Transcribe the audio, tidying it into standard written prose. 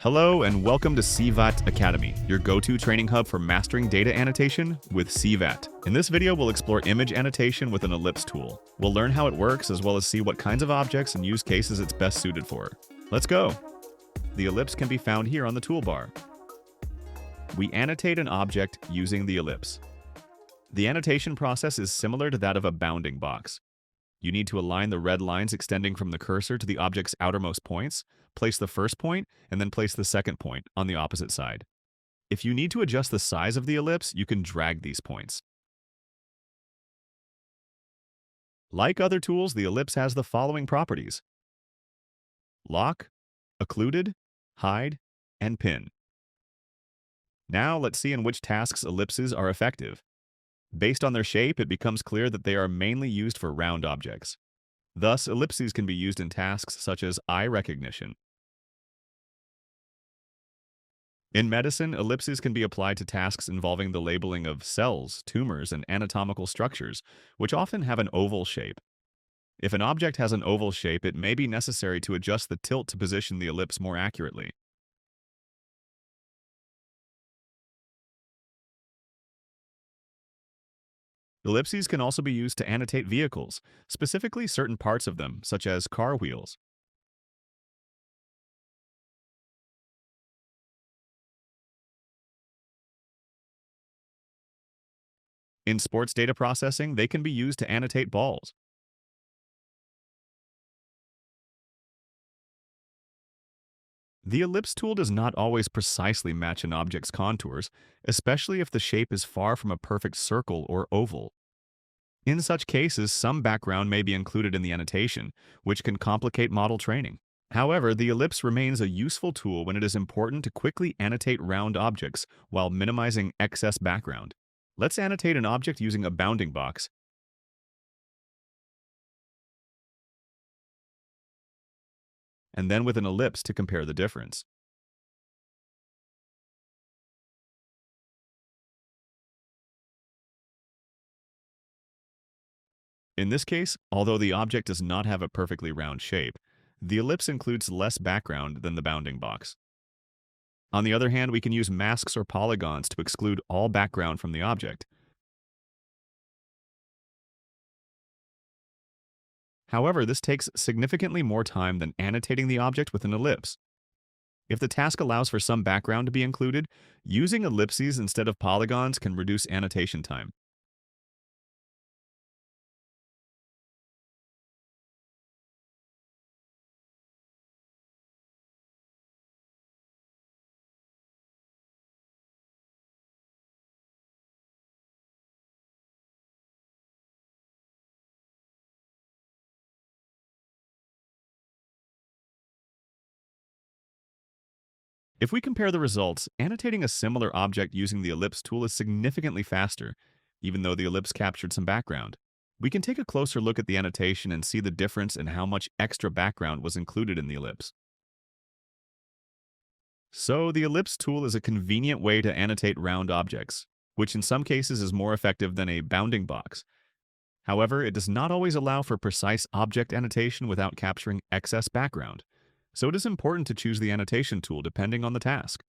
Hello and welcome to CVAT Academy, your go-to training hub for mastering data annotation with CVAT. In this video, we'll explore image annotation with an ellipse tool. We'll learn how it works as well as see what kinds of objects and use cases it's best suited for. Let's go! The ellipse can be found here on the toolbar. We annotate an object using the ellipse. The annotation process is similar to that of a bounding box. You need to align the red lines extending from the cursor to the object's outermost points, place the first point, and then place the second point on the opposite side. If you need to adjust the size of the ellipse, you can drag these points. Like other tools, the ellipse has the following properties: lock, occluded, hide, and pin. Now let's see in which tasks ellipses are effective. Based on their shape, it becomes clear that they are mainly used for round objects. Thus, ellipses can be used in tasks such as eye recognition. In medicine, ellipses can be applied to tasks involving the labeling of cells, tumors, and anatomical structures, which often have an oval shape. If an object has an oval shape, it may be necessary to adjust the tilt to position the ellipse more accurately. Ellipses can also be used to annotate vehicles, specifically certain parts of them, such as car wheels. In sports data processing, they can be used to annotate balls. The ellipse tool does not always precisely match an object's contours, especially if the shape is far from a perfect circle or oval. In such cases, some background may be included in the annotation, which can complicate model training. However, the ellipse remains a useful tool when it is important to quickly annotate round objects while minimizing excess background. Let's annotate an object using a bounding box, and then with an ellipse to compare the difference. In this case, although the object does not have a perfectly round shape, the ellipse includes less background than the bounding box. On the other hand, we can use masks or polygons to exclude all background from the object. However, this takes significantly more time than annotating the object with an ellipse. If the task allows for some background to be included, using ellipses instead of polygons can reduce annotation time. If we compare the results, annotating a similar object using the ellipse tool is significantly faster, even though the ellipse captured some background. We can take a closer look at the annotation and see the difference in how much extra background was included in the ellipse. So, the ellipse tool is a convenient way to annotate round objects, which in some cases is more effective than a bounding box. However, it does not always allow for precise object annotation without capturing excess background. So it is important to choose the annotation tool depending on the task.